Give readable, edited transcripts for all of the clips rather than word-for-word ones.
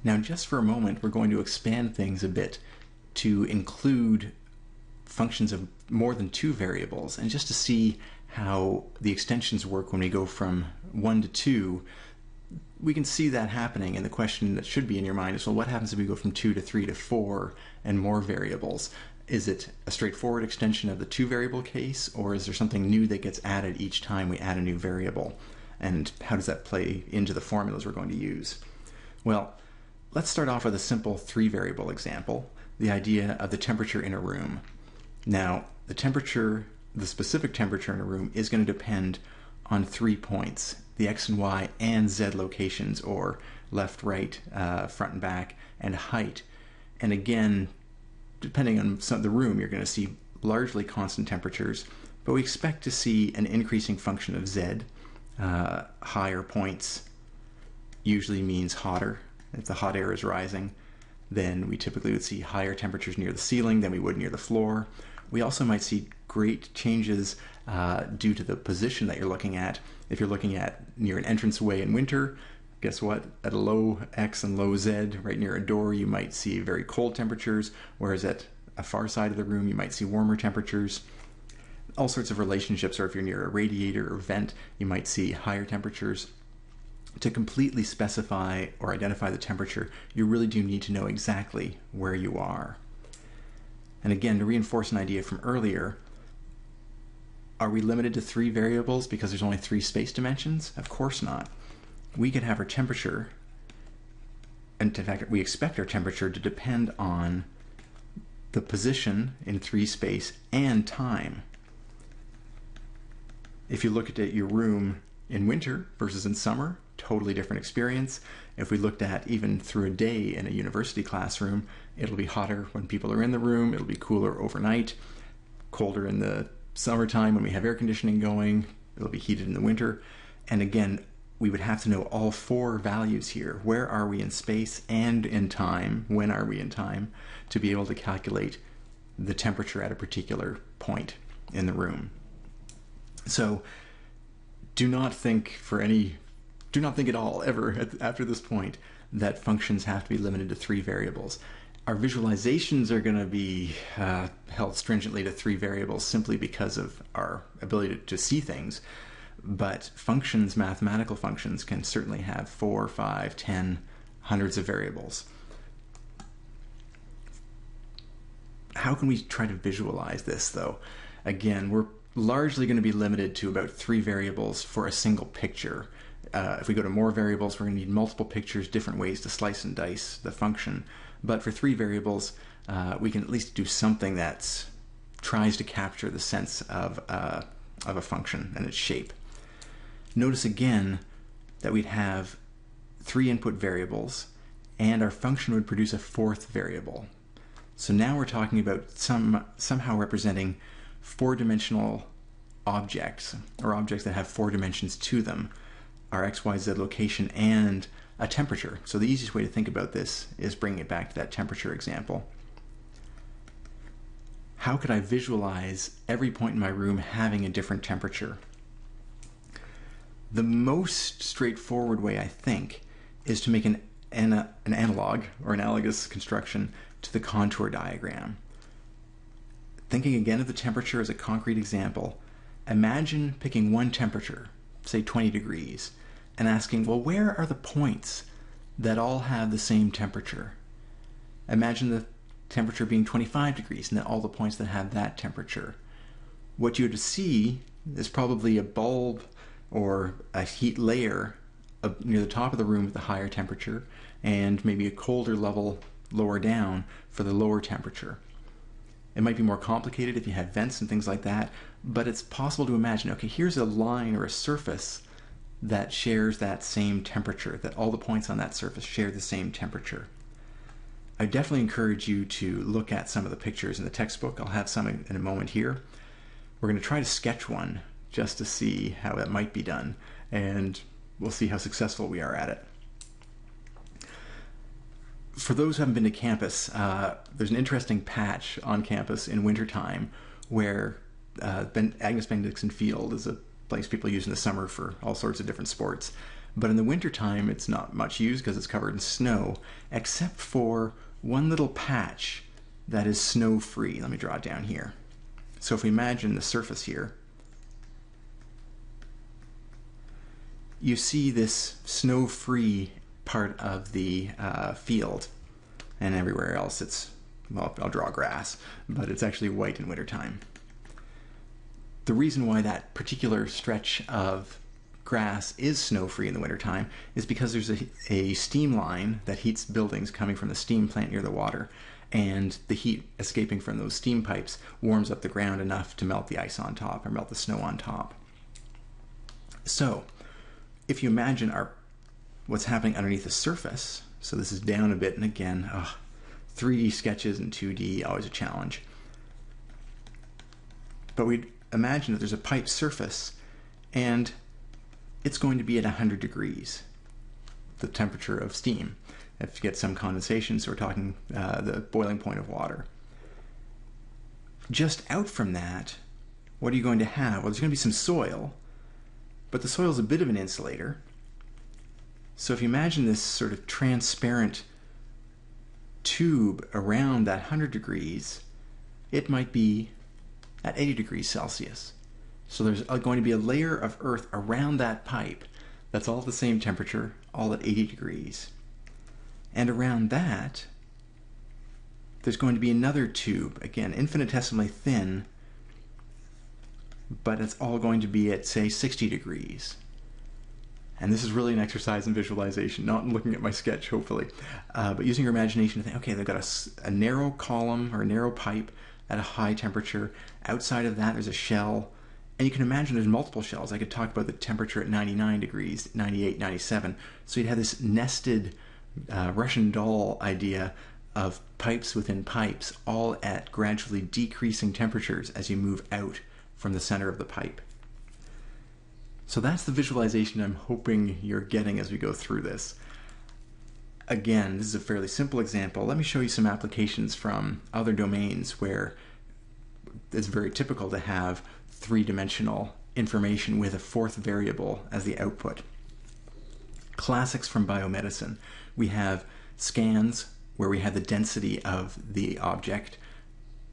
Now, just for a moment, we're going to expand things a bit to include functions of more than two variables, and just to see how the extensions work when we go from 1 to 2. We can see that happening, and the question that should be in your mind is, well, what happens if we go from 2 to 3 to 4 and more variables? Is it a straightforward extension of the two variable case, or is there something new that gets added each time we add a new variable? And how does that play into the formulas we're going to use? Well, let's start off with a simple 3 variable example, the idea of the temperature in a room. Now, the specific temperature in a room is going to depend on 3 points, the X and Y and Z locations, or left, right, front and back, and height. And again, depending on the room, you're going to see largely constant temperatures, but we expect to see an increasing function of Z. Higher points usually means hotter. If the hot air is rising, then we typically would see higher temperatures near the ceiling than we would near the floor. We also might see great changes due to the position that you're looking at. If you're looking at near an entranceway in winter, guess what? At a low X and low Z, right near a door, you might see very cold temperatures, whereas at a far side of the room, you might see warmer temperatures. All sorts of relationships, or if you're near a radiator or vent, you might see higher temperatures. To completely specify or identify the temperature, you really do need to know exactly where you are. And again, to reinforce an idea from earlier, are we limited to 3 variables because there's only 3 space dimensions? Of course not. We could have our temperature, and in fact, we expect our temperature to depend on the position in 3 space and time. If you look at your room in winter versus in summer, totally different experience. If we looked at even through a day in a university classroom, it'll be hotter when people are in the room, it'll be cooler overnight, colder in the summertime when we have air conditioning going, it'll be heated in the winter. And again, we would have to know all 4 values here. Where are we in space and in time? When are we in time? To be able to calculate the temperature at a particular point in the room. So do not think at all ever after this point that functions have to be limited to 3 variables. Our visualizations are going to be held stringently to 3 variables simply because of our ability to see things. But functions, mathematical functions, can certainly have 4, 5, 10, hundreds of variables. How can we try to visualize this, though? Again, we're largely going to be limited to about 3 variables for a single picture. If we go to more variables, we're going to need multiple pictures, different ways to slice and dice the function. But for 3 variables, we can at least do something that tries to capture the sense of a function and its shape. Notice again that we'd have 3 input variables, and our function would produce a 4th variable. So now we're talking about somehow representing 4-dimensional objects, or objects that have 4 dimensions to them, our X, Y, Z location, and a temperature. So the easiest way to think about this is bringing it back to that temperature example. How could I visualize every point in my room having a different temperature? The most straightforward way, I think, is to make an analog or analogous construction to the contour diagram. Thinking again of the temperature as a concrete example, imagine picking one temperature, say 20 degrees, and asking, well, where are the points that all have the same temperature? Imagine the temperature being 25 degrees and then all the points that have that temperature. What you would see is probably a bulb or a heat layer near the top of the room with the higher temperature, and maybe a colder level lower down for the lower temperature. It might be more complicated if you have vents and things like that, but it's possible to imagine, okay, here's a line or a surface that shares that same temperature, that all the points on that surface share the same temperature. I definitely encourage you to look at some of the pictures in the textbook. I'll have some in a moment here. We're going to try to sketch one just to see how that might be done, and we'll see how successful we are at it. For those who haven't been to campus, there's an interesting patch on campus in wintertime where Agnes Benedictson Field is a place people use in the summer for all sorts of different sports. But in the wintertime, it's not much used because it's covered in snow, except for one little patch that is snow-free. Let me draw it down here. So if we imagine the surface here, you see this snow-free part of the field, and everywhere else it's, well, I'll draw grass, but it's actually white in wintertime. The reason why that particular stretch of grass is snow-free in the wintertime is because there's a steam line that heats buildings coming from the steam plant near the water, and the heat escaping from those steam pipes warms up the ground enough to melt the ice on top or melt the snow on top. So if you imagine what's happening underneath the surface, so this is down a bit, and again, 3D sketches and 2D, always a challenge. But we'd imagine that there's a pipe surface, and it's going to be at 100 degrees, the temperature of steam. If you get some condensation, so we're talking the boiling point of water. Just out from that, what are you going to have? Well, there's going to be some soil, but the soil is a bit of an insulator. So if you imagine this sort of transparent tube around that 100 degrees, it might be at 80 degrees Celsius. So there's going to be a layer of earth around that pipe that's all at the same temperature, all at 80 degrees. And around that, there's going to be another tube, again, infinitesimally thin, but it's all going to be at, say, 60 degrees. And this is really an exercise in visualization, not in looking at my sketch, hopefully, but using your imagination to think, okay, they've got a narrow column or a narrow pipe at a high temperature. Outside of that, there's a shell. And you can imagine there's multiple shells. I could talk about the temperature at 99 degrees, 98, 97. So you'd have this nested Russian doll idea of pipes within pipes, all at gradually decreasing temperatures as you move out from the center of the pipe. So that's the visualization I'm hoping you're getting as we go through this. Again, this is a fairly simple example. Let me show you some applications from other domains where it's very typical to have three-dimensional information with a fourth variable as the output. Classics from biomedicine. We have scans where we have the density of the object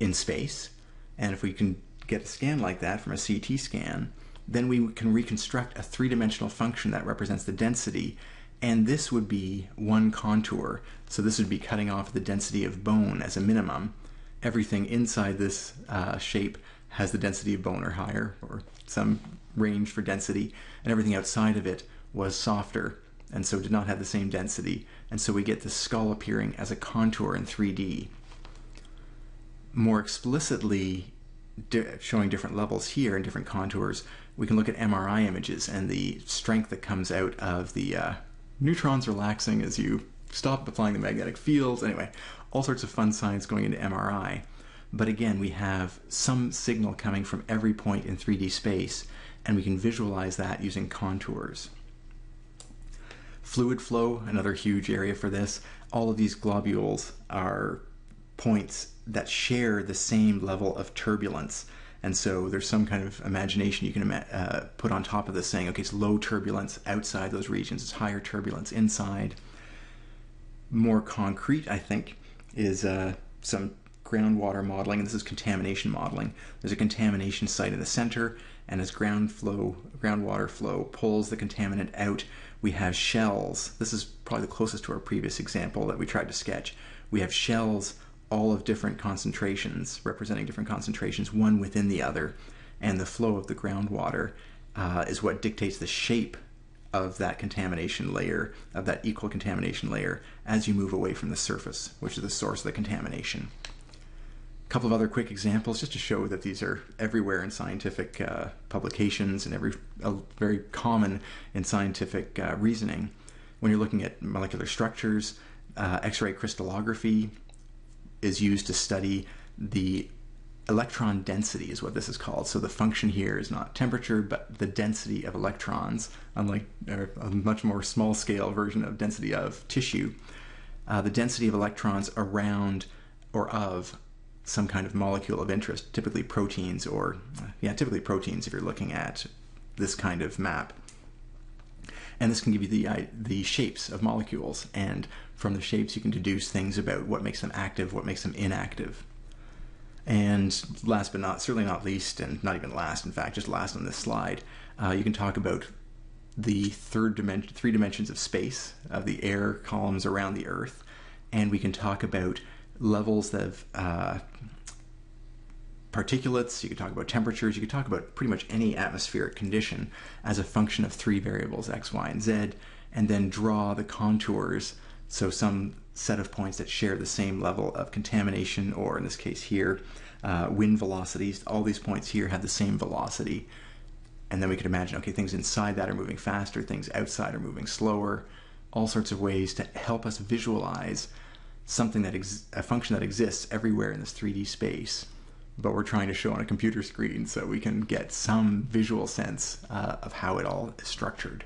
in space, and if we can get a scan like that from a CT scan, then we can reconstruct a three-dimensional function that represents the density, and this would be one contour. So this would be cutting off the density of bone as a minimum. Everything inside this shape has the density of bone or higher, or some range for density, and everything outside of it was softer, and so did not have the same density, and so we get the skull appearing as a contour in 3D. More explicitly showing different levels here and different contours, we can look at MRI images and the strength that comes out of the neutrons relaxing as you stop applying the magnetic fields. Anyway, all sorts of fun science going into MRI. But again, we have some signal coming from every point in 3D space, and we can visualize that using contours. Fluid flow, another huge area for this. All of these globules are points that share the same level of turbulence. And so there's some kind of imagination you can put on top of this saying, okay, it's low turbulence outside those regions, it's higher turbulence inside. More concrete, I think, is some groundwater modeling, and this is contamination modeling. There's a contamination site in the center, and as groundwater flow pulls the contaminant out, we have shells. This is probably the closest to our previous example that we tried to sketch. We have shells all of different concentrations, representing different concentrations, one within the other, and the flow of the groundwater is what dictates the shape of that contamination layer, of that equal contamination layer, as you move away from the surface, which is the source of the contamination. A couple of other quick examples just to show that these are everywhere in scientific publications and very common in scientific reasoning. When you're looking at molecular structures, X-ray crystallography is used to study the electron density, is what this is called. So the function here is not temperature, but the density of electrons, unlike a much more small scale version of density of tissue. The density of electrons around or of some kind of molecule of interest, typically proteins, or typically proteins if you're looking at this kind of map. And this can give you the shapes of molecules, and from the shapes you can deduce things about what makes them active, what makes them inactive. And last but certainly not least, and not even last, in fact, just last on this slide, you can talk about the three dimensions of space, of the air columns around the Earth, and we can talk about levels of particulates, you can talk about temperatures, you can talk about pretty much any atmospheric condition as a function of three variables, x, y, and z, and then draw the contours, so some set of points that share the same level of contamination, or in this case here, wind velocities. All these points here have the same velocity. And then we could imagine, okay, things inside that are moving faster, things outside are moving slower, all sorts of ways to help us visualize something a function that exists everywhere in this 3D space, but we're trying to show on a computer screen so we can get some visual sense of how it all is structured.